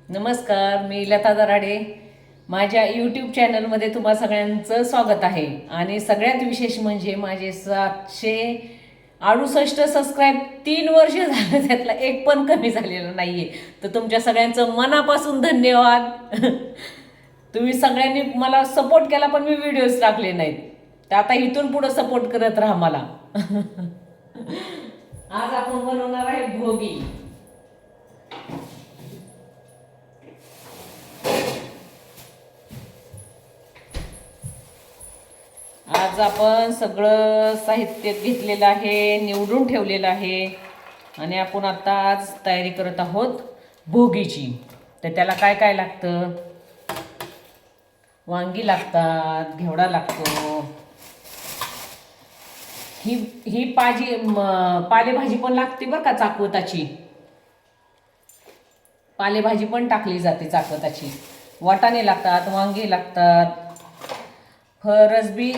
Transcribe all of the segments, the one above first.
नमस्कार, मी लता दराडे. माझ्या यूट्यूब चॅनलमध्ये तुम्हा सगळ्यांचं स्वागत आहे. आणि सगळ्यात विशेष म्हणजे माझे 768 सबस्क्राईब 3 वर्ष झालं, त्यातला एक पण कमी झालेला नाही आहे. तर तुमच्या सगळ्यांचं मनापासून धन्यवाद. तुम्ही सगळ्यांनी मला सपोर्ट केला, पण मी व्हिडिओज टाकले नाहीत. तर आता इथून पुढं सपोर्ट करत राहा मला. आज आपण बनवणार आहे भोगी. आज आपण सगळं साहित्य घेतलेलं आहे, निवडून ठेवलेलं आहे आणि आपण आता आज तयारी करत आहोत भोगीची. तर त्याला काय काय लागतं? वांगी लागतात, घेवडा लागतो, ही ही पालेभाजी पण लागते बरं का, चाकवताची पालेभाजी पण टाकली जाते चाकवताची. वाटाणे लागतात, वांगी लागतात, फरसबी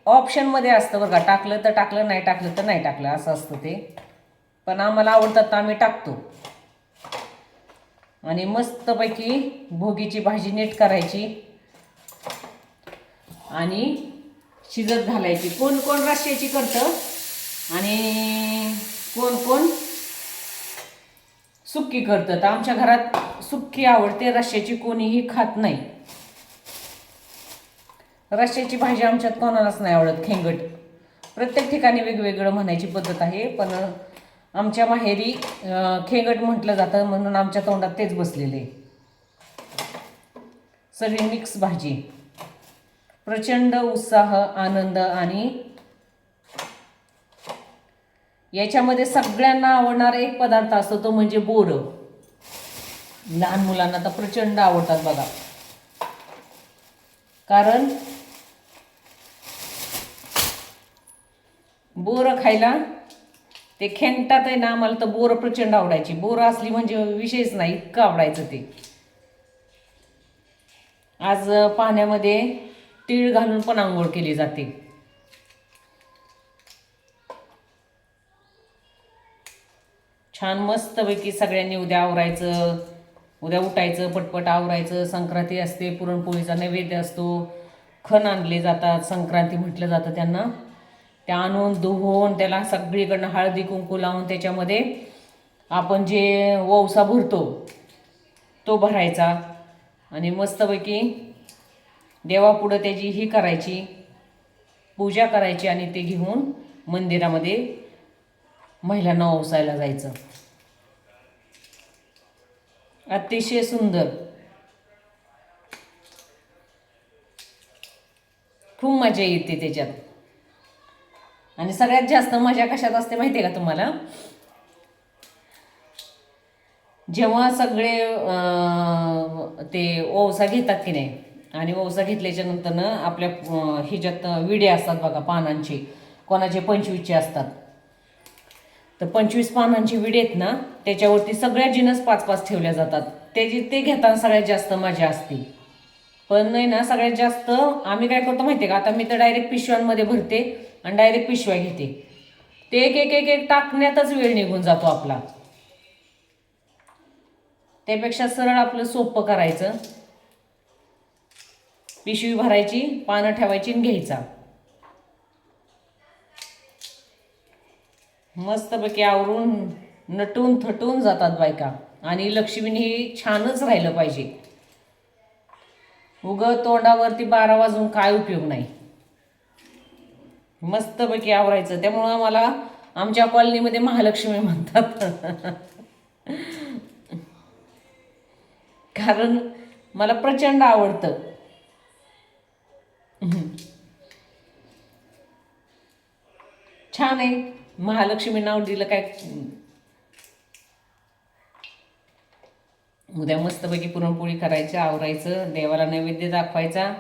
ऑप्शनमध्ये असतं बघा, टाकलं तर टाकलं, नाही टाकलं तर नाही टाकलं, असं असतं ते. पण आम्हाला आवडतात तर आम्ही टाकतो. आणि मस्तपैकी भोगीची भाजी नीट करायची आणि शिजत घालायची. कोण कोण रश्श्याची करतं आणि कोण कोण सुक्की करतं. तर आमच्या घरात सुक्की आवडते, रश्श्याची कोणीही खात नाही. रश्श्याची भाजी आमच्यात कोणालाच नाही आवडत, खेंगट. प्रत्येक ठिकाणी वेगवेगळं म्हणायची पद्धत आहे, पण आमच्या माहेरी खेंगट म्हटलं जातं, म्हणून आमच्या तोंडात तेच बसलेले. सगळी मिक्स भाजी. प्रचंड उत्साह, आनंद आणि याच्यामध्ये सगळ्यांना आवडणारा एक पदार्थ असतो, तो म्हणजे बोरं. लहान मुलांना तर प्रचंड आवडतात बघा, कारण बोरं खायला ते खेंगटात आहे ना. मला तर बोरं प्रचंड आवडायची. बोरं असली म्हणजे विषयच नाही, इतकं आवडायचं ते. आज पाण्यामध्ये तीळ घालून पण आंघोळ केली जाते. छान मस्तपैकी सगळ्यांनी उद्या आवरायचं, उद्या उठायचं, पटपट आवरायचं. संक्रांती असते, पुरणपोळीचा नैवेद्य असतो, खण आणले जातात, संक्रांती म्हटलं जातं त्यांना. त्या आणून धुवून त्याला सगळीकडनं हळदी कुंकू लावून त्याच्यामध्ये आपण जे वौसा भरतो तो भरायचा आणि मस्तपैकी देवापुढं त्याची ही करायची, पूजा करायची आणि ते घेऊन मंदिरामध्ये महिलांना ओसायला जायचं. अतिशय सुंदर, खूप मजा येते त्याच्यात. आणि सगळ्यात जास्त मजा कशात असते माहिती आहे का तुम्हाला? जेव्हा सगळे ते ओवसा घेतात की नाही, आणि ओवसा घेतल्याच्या नंतर ना आपल्या ह्याच्यात विडे असतात बघा पानांचे, कोणाचे 25चे असतात. तर 25 पानांची विडे आहेत ना, त्याच्यावरती सगळ्या जिनस 5-5 ठेवल्या जातात. ते घेताना सगळ्यात जास्त मजा असते. पण नाही ना, सगळ्यात जास्त आम्ही काय करतो माहिती आहे का? आता मी तर डायरेक्ट पिशव्यांमध्ये भरते आणि डायरेक्ट पिशव्या घेते. ते एक एक एक एक टाकण्यातच वेळ निघून जातो आपला. त्यापेक्षा सरळ आपलं सोपं करायचं. पिशवी भरायची, पानं ठेवायची आणि घ्यायचा. मस्तपैकी आवरून नटून थटून जातात बायका. आणि लक्ष्मीने ही छानच राहिलं पाहिजे. उगं तोंडावरती 12 वाजून काय उपयोग नाही. मस्तपैकी आवरायचं. त्यामुळं मला आमच्या कॉलनीमध्ये महालक्ष्मी म्हणतात. कारण मला प्रचंड आवडतं. छान आहे, महालक्ष्मी नाव दिलं काय. उद्या मस्तपैकी पुरणपोळी करायची, आवरायचं, देवाला नैवेद्य दाखवायचा,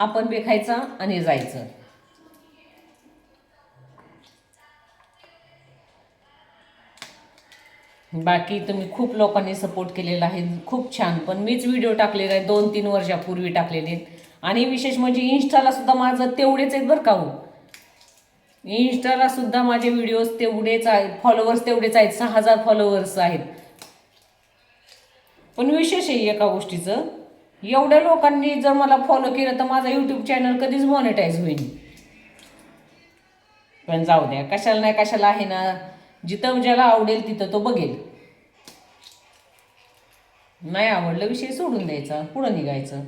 आपण बी खायचा आणि जायचं. बाकी तुम्ही खूप लोकांनी सपोर्ट केलेला आहे, खूप छान. पण मीच व्हिडिओ टाकलेला आहे 2-3 वर्षापूर्वी टाकलेले. आणि विशेष म्हणजे इंस्टाला सुद्धा माझं तेवढेच आहेत बरं का हो. इंस्टाला सुद्धा माझे व्हिडिओज तेवढेच आहेत, फॉलोअर्स तेवढेच आहेत, 6,000 फॉलोअर्स आहेत. पण विशेष आहे एका गोष्टीचं, एवढ्या लोकांनी जर मला फॉलो केलं तर माझा यूट्यूब चॅनल कधीच मॉनिटाईज होईल. पण जाऊ द्या, कशाला नाही कशाला आहे ना, जिथं ज्याला आवडेल तिथं तो बघेल. नाही आवडलं विषय सोडून द्यायचा, पुढं निघायचं.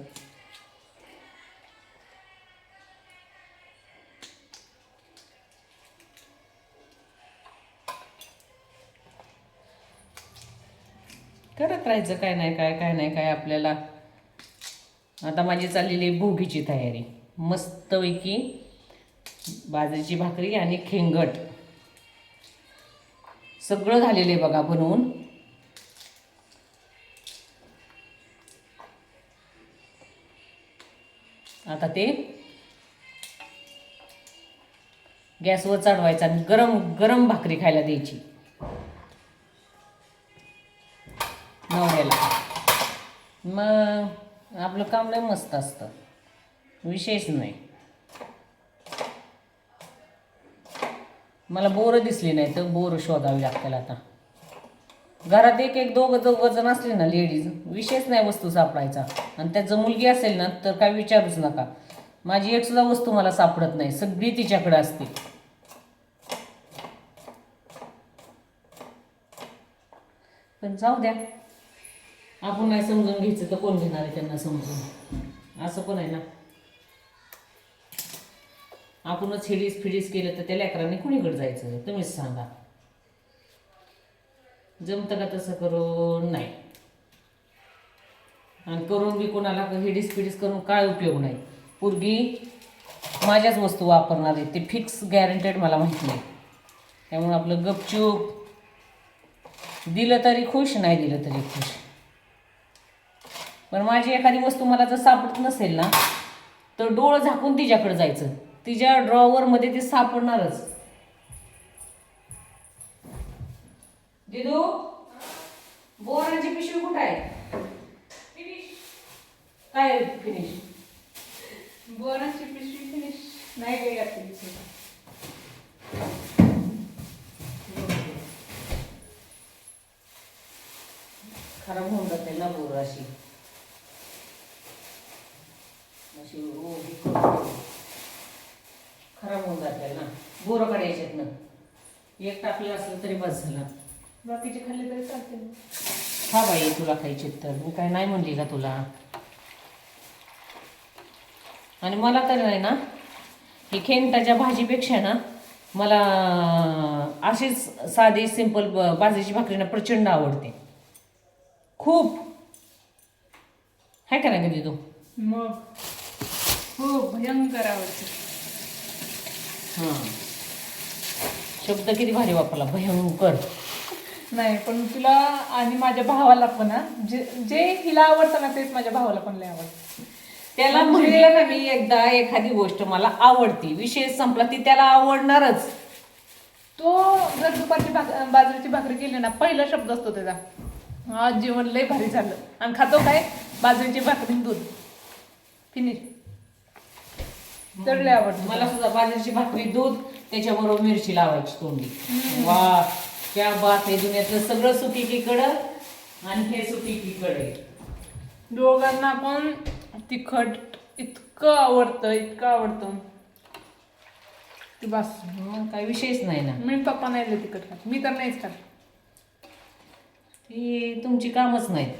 करत राहायचं, काय नाही काय आपल्याला. आता माझी चाललेली भोगीची तयारी, मस्तपैकी बाजरीची भाकरी आणि खेंगट सगळं झालेलं आहे बघा बनवून. आता ते गॅसवर चढवायचं आणि गरम गरम भाकरी खायला द्यायची नवऱ्याला. मग आपलं काम लय मस्त असतं, विशेष नाही. मला बोरं दिसली नाही तर बोरं शोधावी लागतील आता. घरात एक एक दोघं जण असले ना लेडीज, विशेष नाही वस्तू सापडायचा. आणि त्याचं मुलगी असेल ना तर काय विचारूच नका, माझी एक सुद्धा वस्तू मला सापडत नाही, सगळी तिच्याकडे असते. पण जाऊ द्या, आपण नाही समजून घ्यायचं तर कोण घेणार आहे त्यांना समजून, असं पण आहे ना. आपणच हिडीस केलं तर त्या लेकरांनी कुणीकडे जायचं तुम्हीच सांगा. जमतं का तसं करून? नाही. आणि करून बी कोणाला हिडीस करून काय उपयोग नाही. पूर्वी माझ्याच वस्तू वापरणार आहे ते फिक्स गॅरंटेड, मला माहिती नाही. त्यामुळे आपलं गपचूप, दिलं तरी खुश, नाही दिलं तरी खुश. पण माझी एखादी वस्तू मला जर सापडत नसेल ना तर डोळं झाकून तिच्याकडे जायचं, तिच्या ड्रॉवरमध्ये ती सापडणारच. दिदू, बोरांची पिशवी कुठं आहे? काय फिनिश? बोरांची पिशवी फिनिश नाही काही घातली. खराब होऊन जाते ना बोर, अशी खराब होऊन जाते ना बोरं काढायच्यात ना. एक टाकलं असलं तरी बस झाला, बाकीचे खाल्ले तरी चालते. हा बाई, तुला खायचे तर मी काय नाही म्हणली का तुला? आणि मला तर नाही ना ही खेंगटाच्या भाजीपेक्षा ना मला अशीच साधी सिंपल बाजरीची भाकरी ना प्रचंड आवडते, खूप. आहे का नाही कधी तू? मग हो, भयंकर आवडते. हां, शब्द किती भारी वापरला, भयंकर. नाही पण तुला आणि माझ्या भावाला पण जे जे हिला आवडतं ना तेच माझ्या भावाला पण लय आवडतं. त्याला म्हणलं ना मी एकदा, एखादी गोष्ट मला आवडती, विषय संपला, ती त्याला आवडणारच. तो जर दुपारची बाजरीची भाकरी केली ना, पहिला शब्द असतो त्याचा, आज जेवण लय भारी झालं. आणि खातो काय? बाजरीची भाकरी दूध, फिनिश. तर लय आवडतं मला सुद्धा बाजरीची भाकरी, दूध, त्याच्याबरोबर मिरची लावायची तोंडी. वा, क्या बात आहे. दुनियातलं सगळं सुकीकडं आणि हे सुकीकडे. दोघांना पण तिखट इतकं आवडतं की बस. काही विषयच नाही ना. मी पप्पा नाही लय तिखट खात, मी तर नाहीच खात. ती तुमची कामच नाहीत.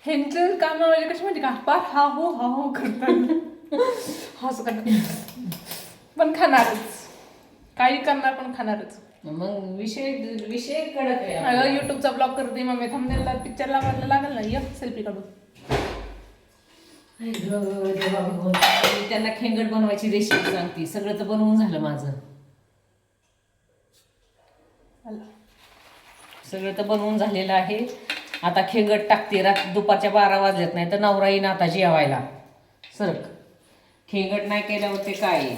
ह्यांचं काम म्हणजे कशी माहिती का, पार हा हो करतात, हस करतात, पण खाणारच, काही करणार पण खाणारच. मग विषय कडक आहे. युट्यूबचा ब्लॉग करते मम्मी, थंबनेलला पिक्चर लावायला लागेल ना, एक सेल्फी काढू. त्यांना खेंगट बनवायची रेसिपी सांगते. सगळं तर बनवून झालं माझं, सगळं तर बनवून झालेलं आहे. आता खेंगट टाकते. दुपारच्या 12 वाजल्यात, नाही तर नवरा येईन आता जेवायला. सरक, खेंगट नाही केल्यावर ते काय.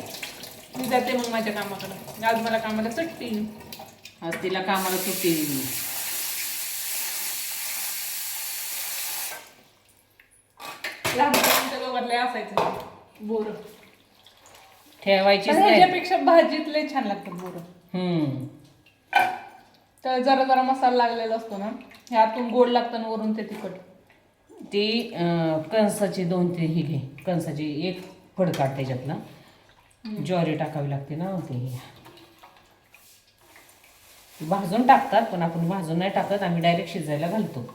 मी जाते मग माझ्या कामाकडे, आज मला कामाला सुट्टी. आज तिला कामाला सुट्टी दिली. लहानपणाच्या दोघातले असायचं बोर, ठेवायचीच नाही. ह्याच्यापेक्षा भाजीत लय छान लागतात बोर. तर जरा जरा मसाला लागलेला असतो ना, हे आतून गोड लागतं आणि वरून ते तिखट. ती कणसाची 2 ते ही घे, कणसाची एक फड काढ त्याच्यातला. ज्वारी टाकावी लागते ना ते. भाजून टाकतात पण आपण भाजून नाही टाकत, आम्ही डायरेक्ट शिजायला घालतो.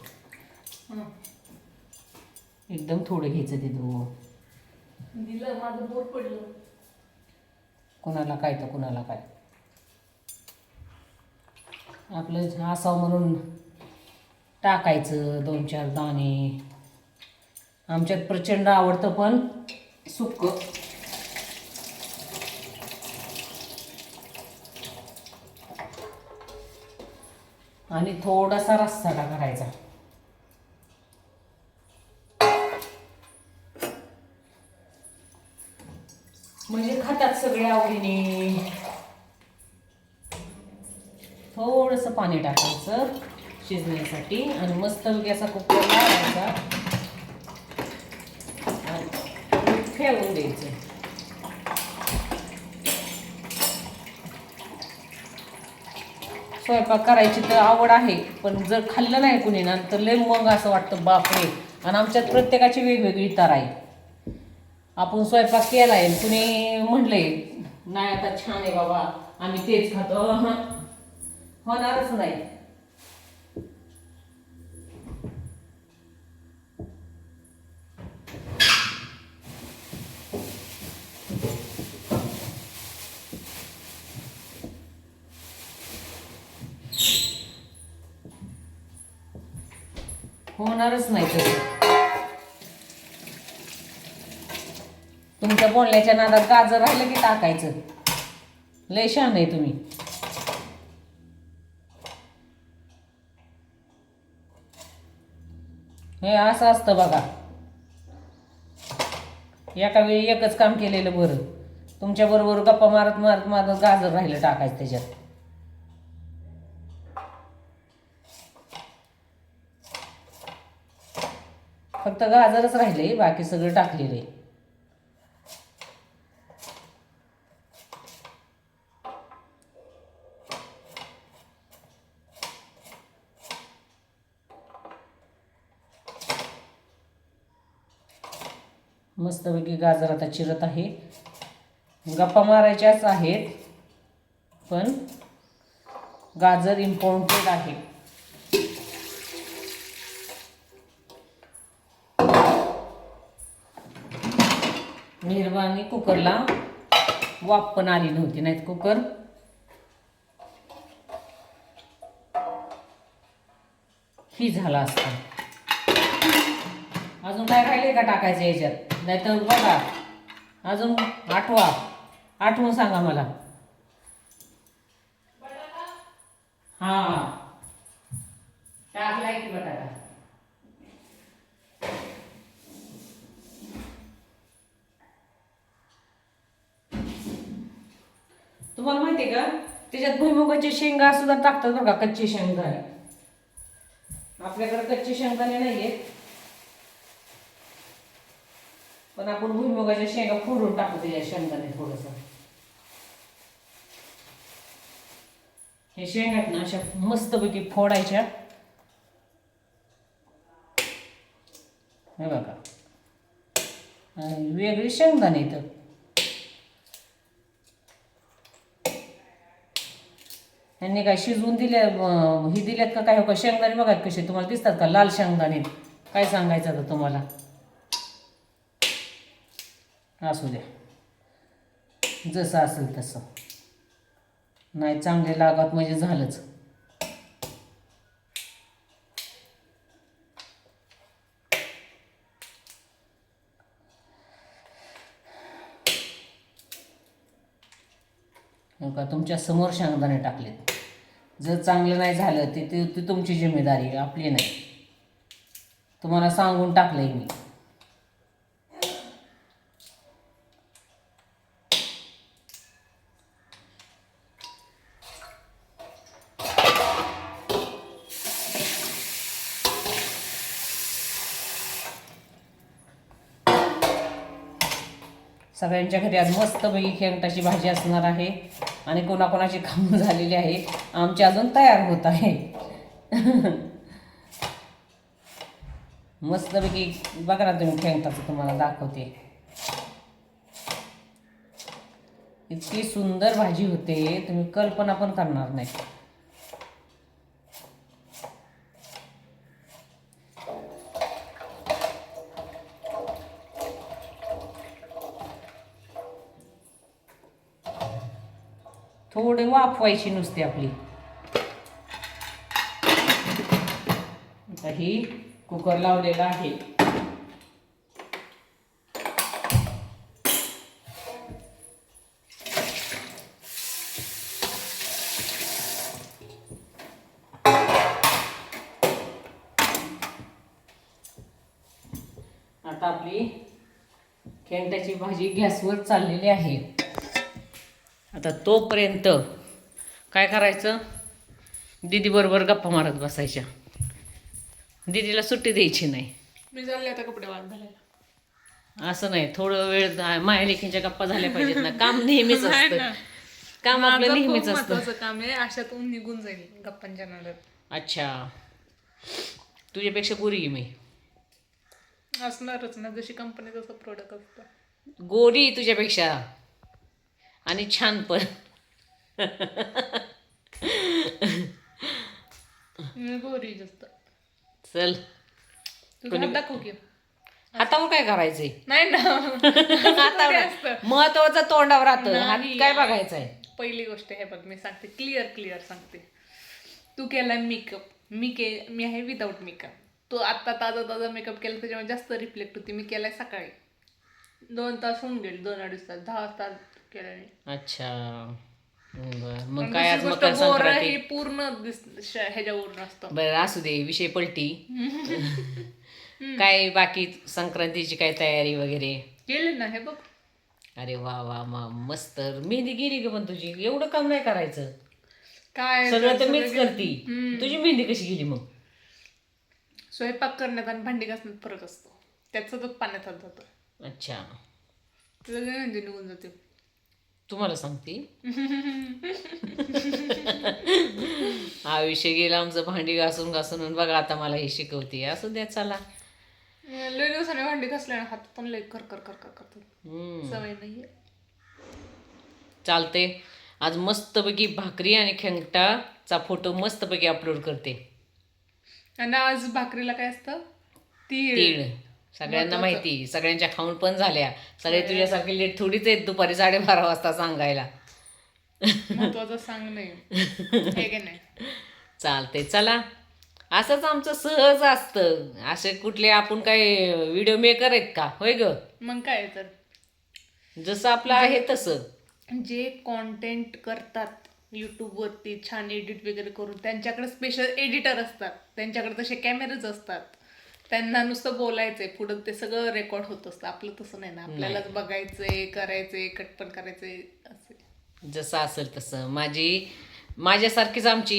एकदम थोडं घ्यायचं ते दिलं माझं बोट पडलं. कुणाला काय तर कुणाला काय, आपलं असावं म्हणून टाकायचं 2-4 दाणे. आमच्यात प्रचंड आवडतं पण सुक्क. आणि थोडासा रस्सा करायचा. म्हणजे खातात सगळे आवडीने. थोडंसं पाणी टाकायचं शिजण्यासाठी आणि मस्त असा कुकर लावायचा आणि ठेवून द्यायचं. स्वयंपाक करायची तर आवड आहे, पण जर खाल्लं नाही कुणी ना तर लय मग असं वाटतं बापरे. आणि आमच्यात प्रत्येकाची वेगवेगळी तार आहे. आपण स्वयंपाक केला आहे, कुणी म्हणलंय नाही आता छान आहे बाबा आम्ही तेच खातो, होणारच नाही. होणारच नाही तसं. तुमच्या बोलण्याच्या नादात गाजर राहिलं की टाकायचं. लय छान आहे तुम्ही. हे असं असतं बघा, एका वेळी एकच काम केलेलं बरं. तुमच्या बरोबर गप्पा मारत मारत मारत गाजर राहिलं टाकायचं त्याच्यात. फक्त गाजरच राहिले, बाकी सगळं टाकलेलं आहे. मस्तपैकी गाजर आता चिरत आहे. गप्पा मारायच्याच आहेत पण गाजर इम्पॉर्टंट आहे. मेहरबानी कुकरला वाफ पण आली नव्हती, नाहीत कुकर ही झाला असता. अजून काय राहिले का टाकायचं याच्यात? नाहीतर बघा अजून आठवून सांगा मला. हा टाकलाय की बटाटा. तुम्हाला माहिती आहे का त्याच्यात भुईमुगाच्या शेंगा सुद्धा टाकतात बघा, कच्चे शेंगदाणे. आपल्याकडे कच्चे शेंगदाणे नाहीये पण आपण भुईमुगाच्या शेंगा फोडून टाकू त्याच्या शेंगदाणे थोडस. हे शेंगा आहेत ना अशा मस्तपैकी फोडायच्या. हे बघा वेगळी शेंगदाणे इथं. त्यांनी काय शिजवून दिल्या ही दिल्यात का काय? हो का शेंगदाणे बघा कसे तुम्हाला दिसतात का? लाल शेंगदाणे. काय सांगायचं आता तुम्हाला. असू द्या जसं असेल तसं, नाही चांगले लागत म्हणजे झालंच. का तुमच्या समोर शेंगदाणे टाकलेत. जर चांगलं नाही झालं ते तुमची जिम्मेदारी, आपली नाही. तुम्हाला सांगून टाकलंय मी. सगळ्यांच्या घरी आज मस्तपैकी खेकटाची भाजी असणार आहे. आणि कोणाकोणाची कामं झालेली आहे, आमची अजून तयार होत आहे. मस्तपैकी बघा ना तुम्ही, खेळताचं तुम्हाला दाखवते. इतकी सुंदर भाजी होते, तुम्ही कल्पना पण करणार नाही. थोडे वाफवायची नुसती आपली. आता ही कुकर लावलेला आहे. आता आपली खेकड्याची भाजी गॅसवर चाललेली आहे. आता तोपर्यंत काय करायचं, दीदीबरोबर गप्पा मारत बसायच्या. दीदीला सुट्टी द्यायची नाही. मी चालले आता कपडे वाळत घालायला. असं नाही, थोडं वेळ माया लेकींच्या गप्पा झाल्या पाहिजेत ना. काम नेहमीच असतं, काम आपलं नेहमीच असतं. महत्वाचं काम आहे, अशातून निघून जाईल गप्पांच्या नादात. अच्छा, तुझ्यापेक्षा गोरी आहे मी. असणारच ना, जशी कंपनी तसं प्रोडक्ट असतं. गोरी तुझ्यापेक्षा, आणि छान पण. मी गोरी जास्त. चल, तुझं हात दाखव की. हातावर काय करायचंय? नाही ना, हातावर महत्वाचं तोंडावर राहतं, हात नाही. काय बघायचंय? पहिली गोष्ट आहे बघ, मी सांगते क्लिअर सांगते. तू केलाय मेकअप, मी आहे विदाऊट मेकअप. तू आत्ता ताजा मेकअप केला, त्याच्यामुळे जास्त रिफ्लेक्ट होती. मी केलाय सकाळी, 2 तास होऊन गेले, 2-2.5 तास, 10 तास केल्याने. अच्छा, बर. मग आणि काय आज दुसरी मकर गोष्ट, गोरं संक्रांती? हे पूर्ण ह्याच्यावरून असतं. बरं असू दे, विषय पलटी. काय बाकी संक्रांतीची काय तयारी वगैरे केले ना, हे बघ. अरे वा वा मा, मस्त. मेहंदी गेली का पण तुझी? एवढं काम नाही करायचं, काय सगळं तर मीच सगळं करती. तुझी मेहंदी कशी गेली मग? स्वयंपाक करण्यात आणि भांडी घासण्यात फरक असतो, त्याचा तो पाण्यात हात जातो. अच्छा, तुला काय म्हणजे निघून जाते. तुम्हाला सांगते. हा विषय गेला आमचं भांडी घासून घासून, बघा आता मला हे शिकवते. असू द्या, चला. लय दिवसाने भांडी घासल्याने हात पण लय कर करतात. सवय नाहीये. चालते. आज मस्तपैकी भाकरी आणि खेंगटाचा फोटो मस्तपैकी अपलोड करते. आणि आज भाकरीला काय असतं? तीळ. सगळ्यांना माहिती, सगळ्यांच्या खाऊन पण झाल्या. सगळे तुझ्यासारखे लेट थोडीच आहेत दुपारी 12:30 वाजता सांगायला. महत्वाचं सांग नाही, हे की नाही. चालते, चला. असंच आमचं सहज असतं. असे कुठले आपण काय व्हिडिओ मेकर आहेत का? होय ग. मग काय तर, जसं आपलं आहे तसं. जे कॉन्टेंट करतात यूट्यूबवरती छान एडिट वगैरे करून, त्यांच्याकडे स्पेशल एडिटर असतात, त्यांच्याकडे तसे कॅमेरेच असतात. त्यांना नुसतं बोलायचंय, पुढं ते सगळं रेकॉर्ड होत असतं. आपलं तसं नाही ना, आपल्यालाच बघायचंय, करायचंय, कटपण करायचंय असे. जसं असेल तसं. माझ्यासारखीच आमची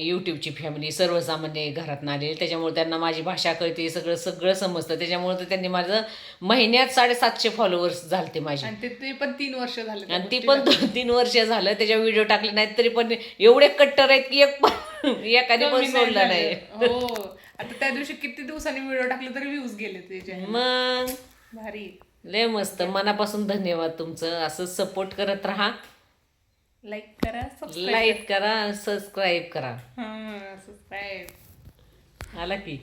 यूट्यूबची फॅमिली सर्वसामान्य घरात आलेली, त्याच्यामुळे त्यांना माझी भाषा कळते, सगळं समजतं. त्याच्यामुळे तर त्यांनी माझं महिन्यात 750 फॉलोअर्स झालते माझे. आणि ते पण 3 वर्ष झाले. आणि ती पण 3 वर्ष झालं त्याच्या व्हिडिओ टाकले नाहीत, तरी पण एवढे कट्टर आहेत की एखादी पण सोडलं नाही. हो, आता त्या दिवशी किती दिवसांनी व्हिडिओ टाकले तरी व्ह्यूज गेले त्याचे. मग भारी, लय मस्त. मनापासून धन्यवाद तुमचं. असं सपोर्ट करत राहा. लाईक करा, लाईक करा, सबस्क्राईब करा. सबस्क्राईब. आला की